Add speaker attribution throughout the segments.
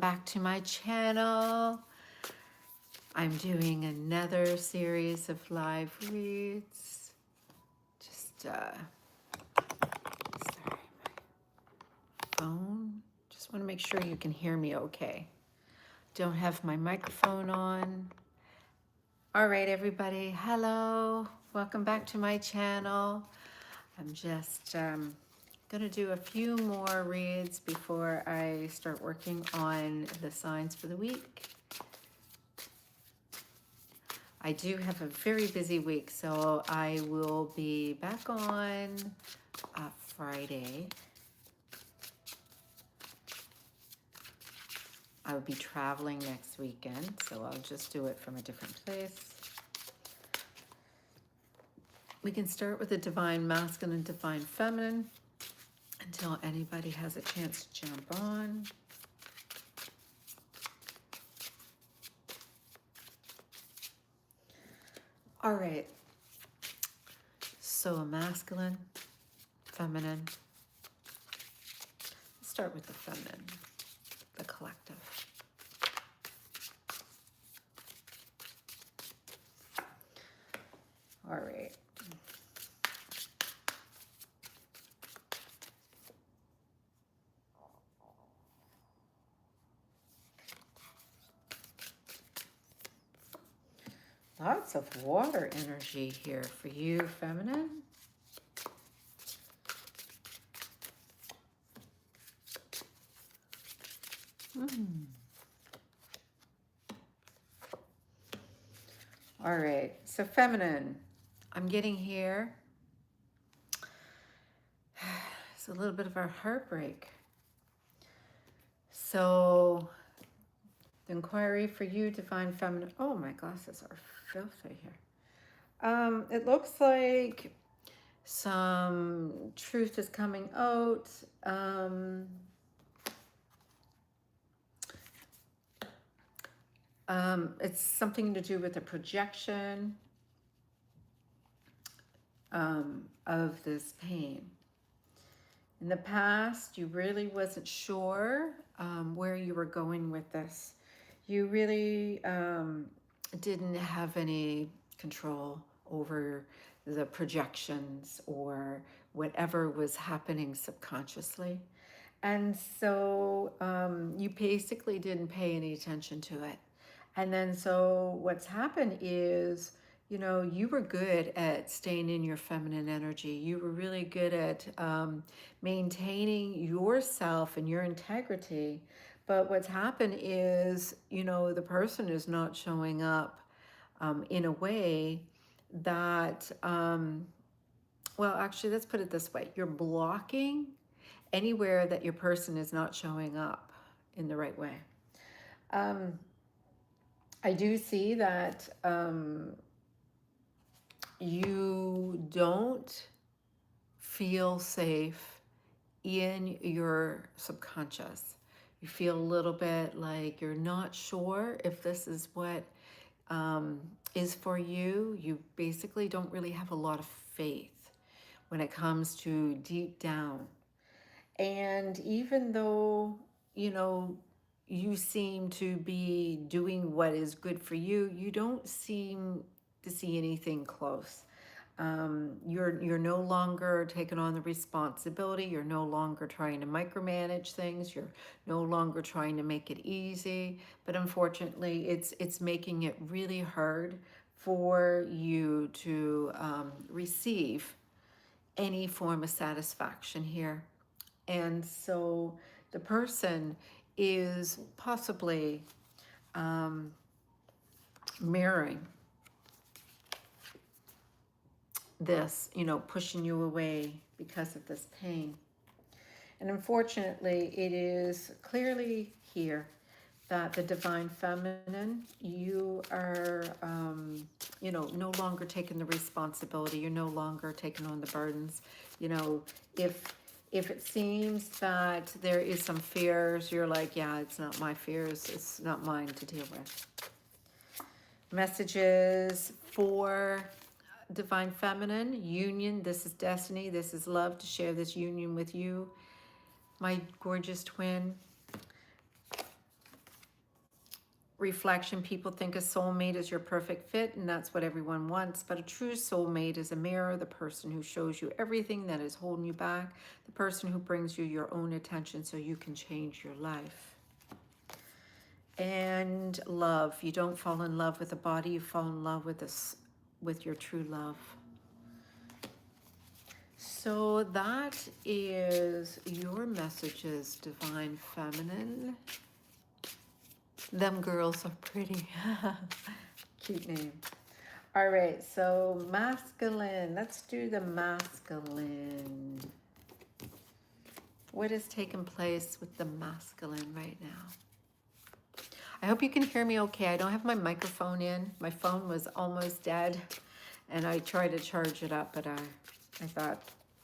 Speaker 1: back to my channel. I'm doing another series of live reads. Sorry, my phone. Just want to make sure you can hear me okay. Don't have my microphone on. All right, everybody. Hello. Welcome back to my channel. I'm just going to do a few more reads before I start working on the signs for the week. I do have a very busy week, so I will be back on Friday. I will be traveling next weekend, so I'll just do it from a different place. We can start with the Divine Masculine and Divine Feminine until anybody has a chance to jump on. All right. So a masculine, feminine. Let's start with the feminine, the collective. All right. Lots of water energy here for you, feminine. All right, so feminine, I'm getting here. It's a little bit of a heartbreak. So the inquiry for you, Divine Feminine. Oh, my glasses are filthy here. It looks like some truth is coming out. It's something to do with the projection of this pain. In the past, you really wasn't sure where you were going with this. You really didn't have any control over the projections or whatever was happening subconsciously. And so you basically didn't pay any attention to it. And then so what's happened is, you know, you were good at staying in your feminine energy. You were really good at maintaining yourself and your integrity. But what's happened is, you know, the person is not showing up in a way that, well, actually, let's put it this way. You're blocking anywhere that your person is not showing up in the right way. I do see that you don't feel safe in your subconscious. You feel a little bit like you're not sure if this is what is for you. You basically don't really have a lot of faith when it comes to deep down. And even though, you know, you seem to be doing what is good for you, you don't seem to see anything close. You're no longer taking on the responsibility. You're no longer trying to micromanage things. You're no longer trying to make it easy. But unfortunately, it's making it really hard for you to receive any form of satisfaction here. And so the person is possibly mirroring this, you know, pushing you away because of this pain. And unfortunately, it is clearly here that the Divine Feminine, you are, you know, no longer taking the responsibility. You're no longer taking on the burdens. You know, if it seems that there is some fears, you're like, yeah, it's not my fears. It's not mine to deal with. Messages for Divine Feminine, union. This is destiny. This is love to share this union with you, my gorgeous twin. reflection. People think a soulmate is your perfect fit, and that's what everyone wants. But a true soulmate is a mirror, the person who shows you everything that is holding you back, the person who brings you your own attention so you can change your life. And love. You don't fall in love with a body, you fall in love with this, with your true love. So that is your messages, Divine Feminine. Them girls are pretty. Cute name. All right, so masculine. Let's do the masculine. What has taken place with the masculine right now? I hope you can hear me okay. I don't have my microphone in. My phone was almost dead, and I tried to charge it up, but I thought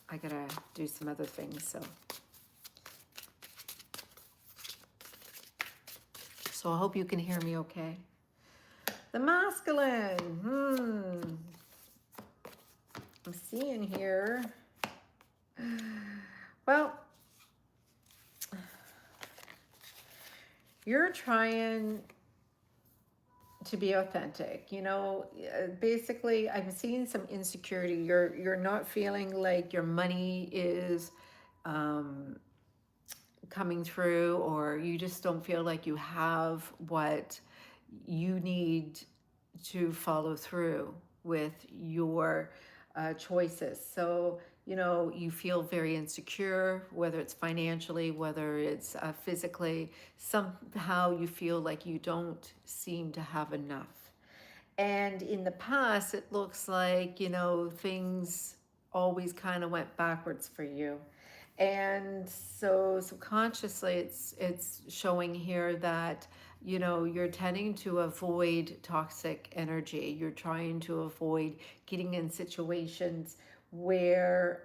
Speaker 1: I gotta do some other things, so I hope you can hear me okay. The masculine, I'm seeing here, well, you're trying to be authentic, you know. Basically, I'm seeing some insecurity. You're not feeling like your money is coming through, or you just don't feel like you have what you need to follow through with your choices. So, you know, you feel very insecure, whether it's financially, whether it's physically. Somehow you feel like you don't seem to have enough. And in the past, it looks like, you know, things always kind of went backwards for you. And so subconsciously, it's showing here that, you know, you're tending to avoid toxic energy. You're trying to avoid getting in situations where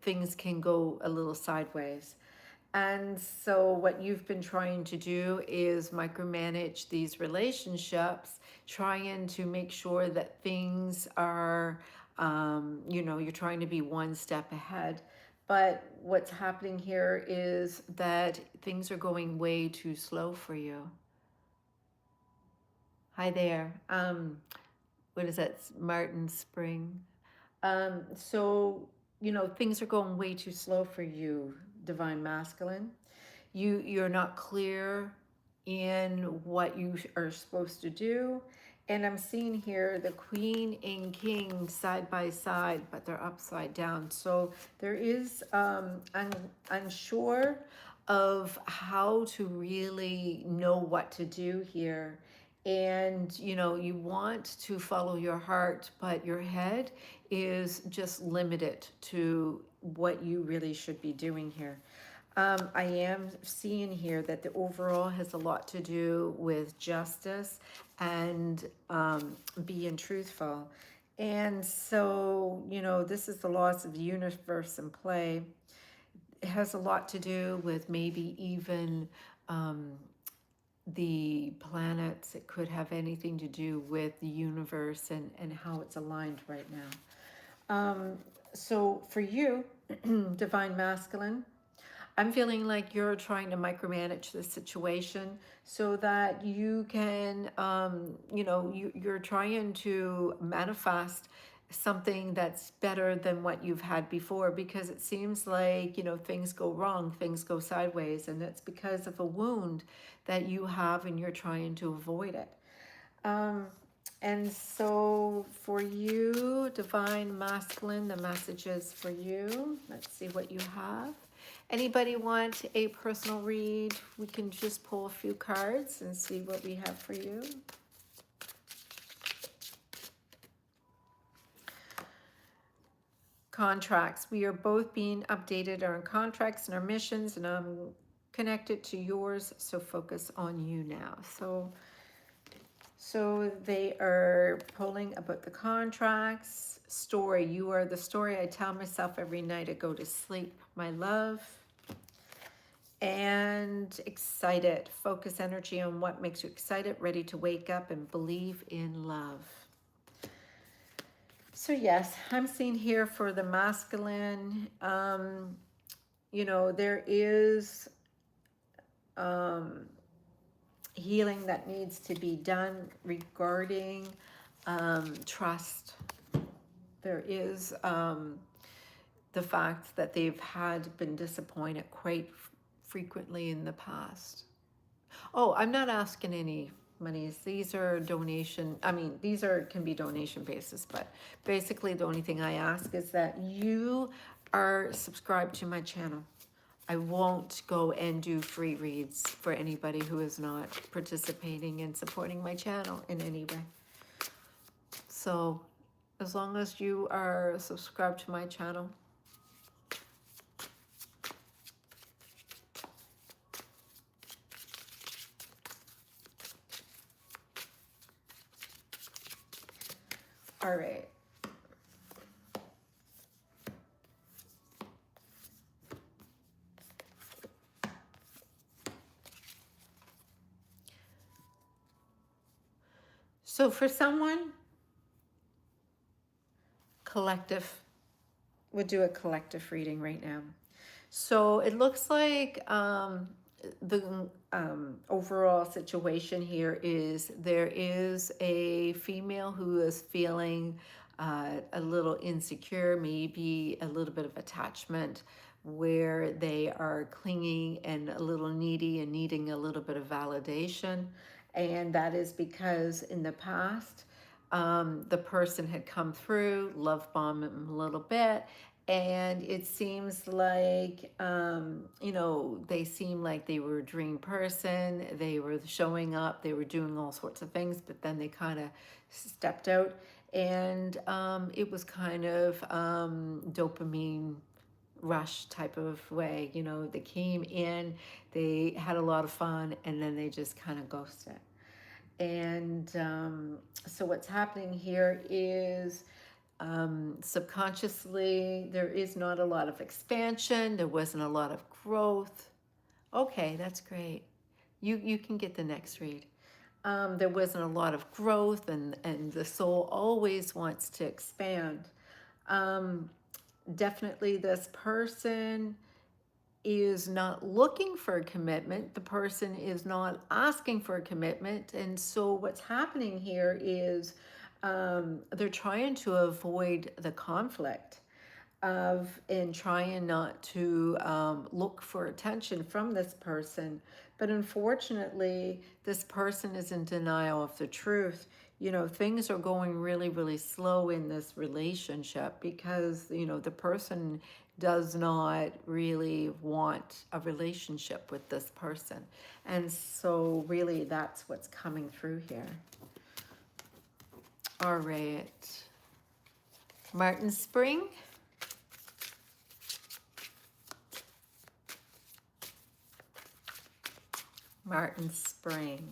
Speaker 1: things can go a little sideways. And so what you've been trying to do is micromanage these relationships, trying to make sure that things are, you know, you're trying to be one step ahead. But what's happening here is that things are going way too slow for you. Hi there. What is that? Martin Spring. So, you know, things are going way too slow for you, Divine Masculine. You're not clear in what you are supposed to do. And I'm seeing here the Queen and King side by side, but they're upside down. So there is unsure of how to really know what to do here. And you know, you want to follow your heart, but your head is just limited to what you really should be doing here. I am seeing here that the overall has a lot to do with justice and being truthful. And so, you know, this is the laws of the universe in play. It has a lot to do with maybe even the planets. It could have anything to do with the universe and how it's aligned right now. So for you, Divine Masculine, I'm feeling like you're trying to micromanage the situation so that you can, you know, you're trying to manifest something that's better than what you've had before, because it seems like, you know, things go wrong, things go sideways, and it's because of a wound that you have and you're trying to avoid it. And so for you, Divine Masculine, the messages for you. Let's see what you have. Anybody want a personal read? We can just pull a few cards and see what we have for you. Contracts. We are both being updated on contracts and our missions, and I'm connected to yours, so focus on you now. So they are pulling about the contracts. Story. You are the story I tell myself every night I go to sleep, my love. And excited. Focus energy on what makes you excited, ready to wake up and believe in love. So yes, I'm seeing here for the masculine, you know, there is healing that needs to be done regarding trust. There is the fact that they've been disappointed quite frequently in the past. Oh, I'm not asking any monies. These are donation. I mean, these are can be donation basis, but basically the only thing I ask is that you are subscribed to my channel. I won't go and do free reads for anybody who is not participating and supporting my channel in any way. So as long as you are subscribed to my channel, all right. So for someone, collective, we'll do a collective reading right now. So it looks like the overall situation here is there is a female who is feeling a little insecure, maybe a little bit of attachment, where they are clinging and a little needy and needing a little bit of validation. And that is because in the past, the person had come through, love bombed them a little bit, and it seems like they seem like they were a dream person. They were showing up, they were doing all sorts of things, but then they kind of stepped out, and it was kind of dopamine rush type of way. They came in, they had a lot of fun, and then they just kind of ghosted. And so what's happening here is subconsciously, there is not a lot of expansion. There wasn't a lot of growth. Okay, that's great. You can get the next read. There wasn't a lot of growth, and the soul always wants to expand. Definitely, this person is not looking for a commitment. The person is not asking for a commitment. And so what's happening here is they're trying to avoid the conflict in trying not to look for attention from this person. But unfortunately, this person is in denial of the truth. Things are going really, really slow in this relationship because, the person does not really want a relationship with this person. And so really that's what's coming through here. All right. Martin Spring. Martin Spring.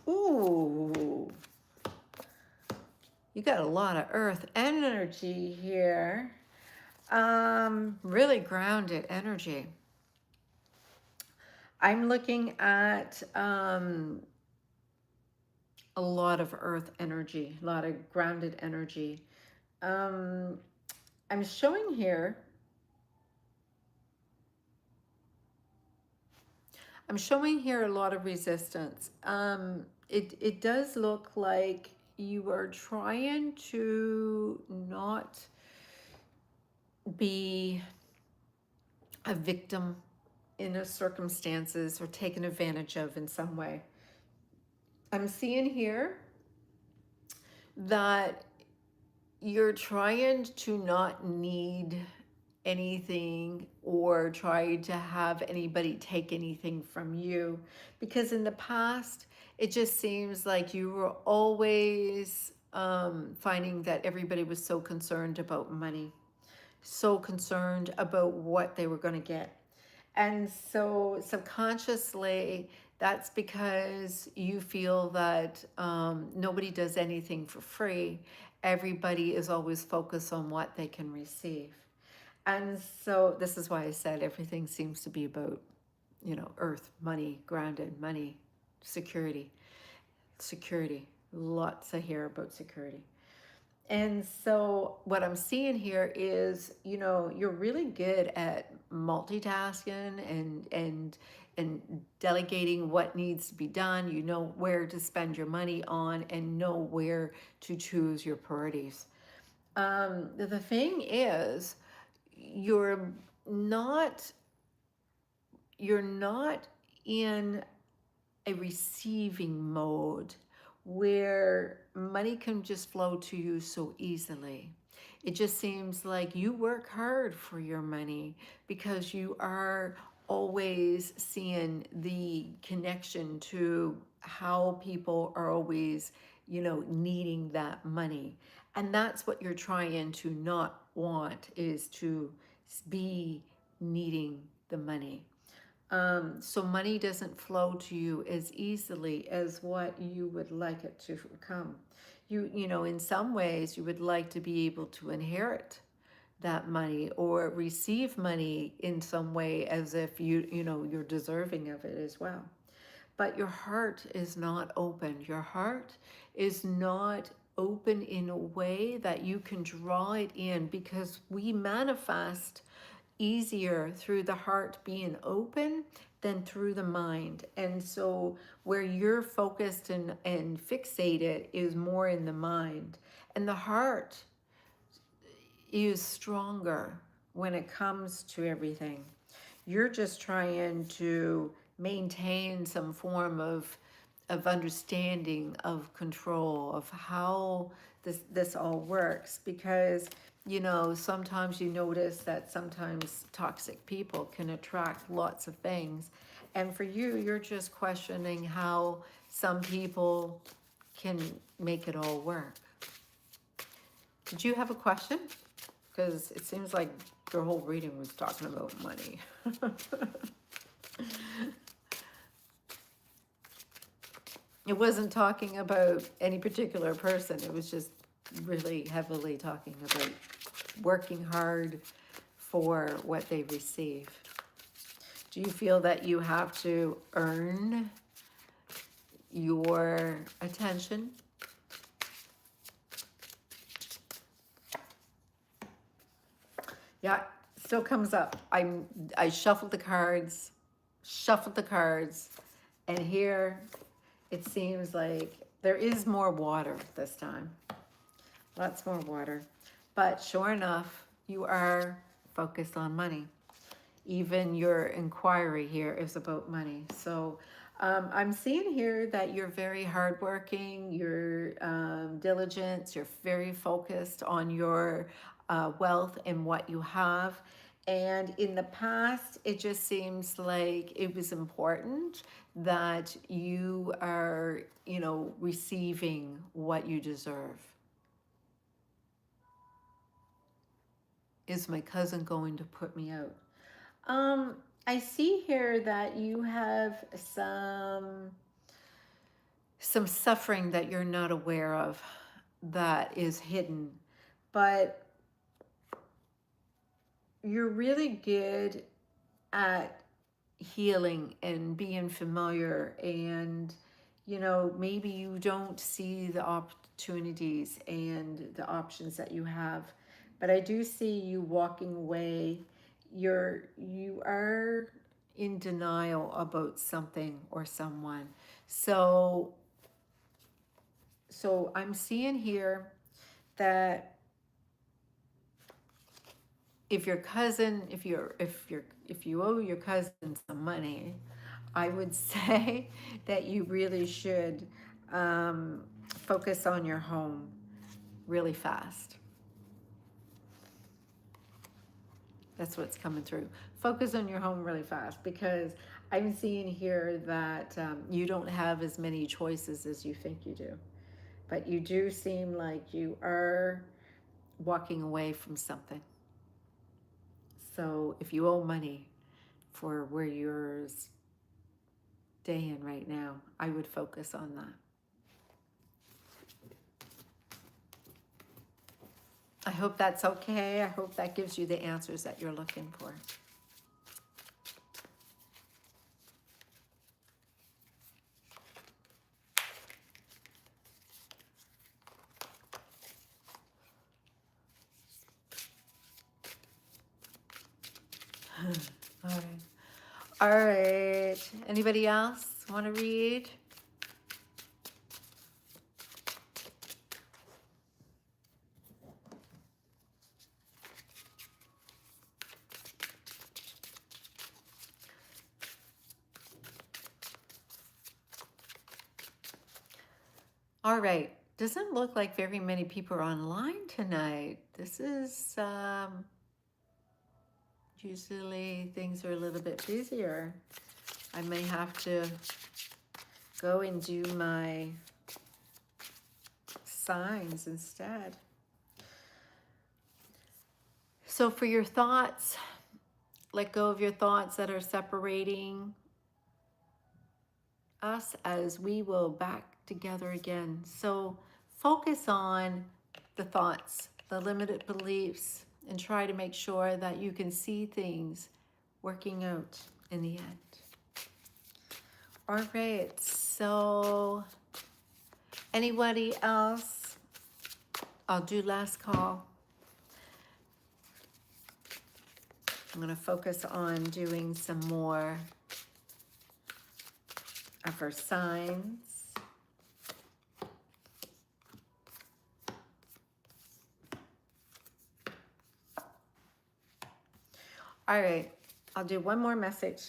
Speaker 1: Ooh. You got a lot of earth energy here. Really grounded energy. I'm looking at a lot of earth energy, a lot of grounded energy. I'm showing here a lot of resistance. It does look like you are trying to not be a victim in a circumstances or taken advantage of in some way. I'm seeing here that you're trying to not need anything or try to have anybody take anything from you, because in the past it just seems like you were always finding that everybody was so concerned about money, so concerned about what they were going to get. And so subconsciously, that's because you feel that nobody does anything for free. Everybody is always focused on what they can receive. And so this is why I said everything seems to be about, earth, money, grounded, money, security. Lots I hear about security. And so what I'm seeing here is, you're really good at multitasking and delegating what needs to be done. You know where to spend your money on and know where to choose your priorities. The thing is, you're not you're not in a receiving mode where money can just flow to you so easily. It just seems like you work hard for your money because you are always seeing the connection to how people are always, needing that money. And that's what you're trying to not want, is to be needing the money. So money doesn't flow to you as easily as what you would like it to come. In some ways, you would like to be able to inherit that money or receive money in some way as if you're deserving of it as well. But your heart is not open. Your heart is not open in a way that you can draw it in, because we manifest easier through the heart being open than through the mind. And so where you're focused and fixated is more in the mind. And the heart is stronger when it comes to everything. You're just trying to maintain some form of understanding, of control, of how this all works, because sometimes you notice that sometimes toxic people can attract lots of things, and for you, you're just questioning how some people can make it all work. Did you have a question? Because it seems like your whole reading was talking about money. It wasn't talking about any particular person. It was just really heavily talking about working hard for what they receive. Do you feel that you have to earn your attention? Yeah, still comes up. I shuffled the cards, and here it seems like there is more water this time. Lots more water. But sure enough, you are focused on money. Even your inquiry here is about money. So I'm seeing here that you're very hardworking, you're diligent, you're very focused on your wealth and what you have. And in the past, it just seems like it was important that you are, receiving what you deserve. Is my cousin going to put me out? Um, I see here that you have some suffering that you're not aware of, that is hidden, but you're really good at healing and being familiar, and maybe you don't see the opportunities and the options that you have, but I do see you walking away. You are in denial about something or someone. So I'm seeing here that if your cousin, if you owe your cousin some money, I would say that you really should focus on your home really fast. That's what's coming through. Focus on your home really fast, because I'm seeing here that you don't have as many choices as you think you do. But you do seem like you are walking away from something. So if you owe money for where you're staying right now, I would focus on that. I hope that's okay. I hope that gives you the answers that you're looking for. All right. All right. Anybody else want to read? All right. Doesn't look like very many people are online tonight. This is usually things are a little bit busier. I may have to go and do my signs instead. So for your thoughts, let go of your thoughts that are separating us as we will back together again. So focus on the thoughts, the limited beliefs, and try to make sure that you can see things working out in the end. All right, so anybody else? I'll do last call. I'm going to focus on doing some more of our signs. All right, I'll do one more message.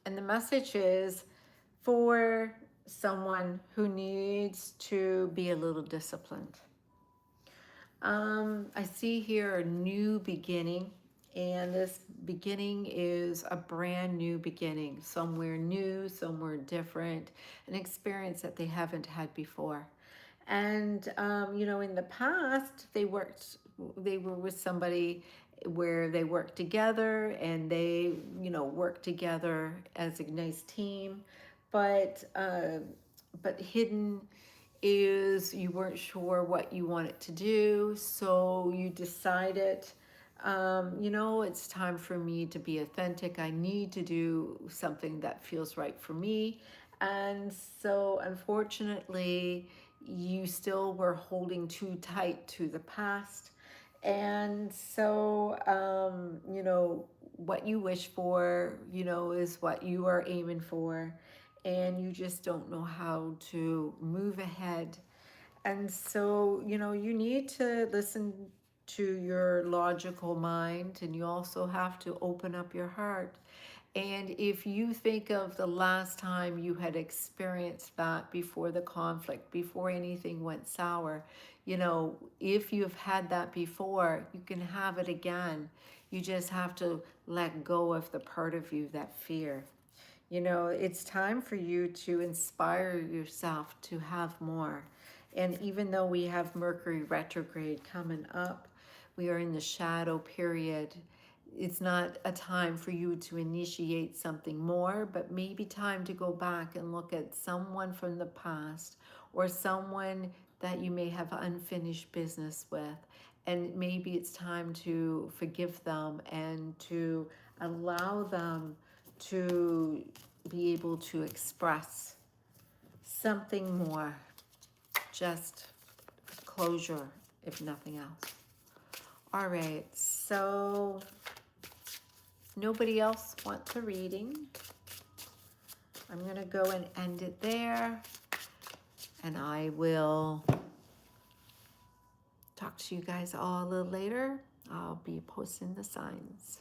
Speaker 1: And the message is for someone who needs to be a little disciplined. I see here a new beginning, and this beginning is a brand new beginning, somewhere new, somewhere different, an experience that they haven't had before. And you know, in the past, they were with somebody where they worked together and they, you know, worked together as a nice team, but hidden is you weren't sure what you wanted to do, so you decided, you know, it's time for me to be authentic. I need to do something that feels right for me. And so, unfortunately, you still were holding too tight to the past. And so, you know, what you wish for, you know, is what you are aiming for, and you just don't know how to move ahead. And so, you know, you need to listen to your logical mind, and you also have to open up your heart. And if you think of the last time you had experienced that before the conflict, before anything went sour, you know, if you've had that before, you can have it again. You just have to let go of the part of you that fear. You know, it's time for you to inspire yourself to have more. And even though we have Mercury retrograde coming up, we are in the shadow period. It's not a time for you to initiate something more, but maybe time to go back and look at someone from the past or someone that you may have unfinished business with. And maybe it's time to forgive them and to allow them to be able to express something more, just closure, if nothing else. All right, so nobody else wants a reading. I'm going to go and end it there, and I will talk to you guys all a little later. I'll be posting the signs.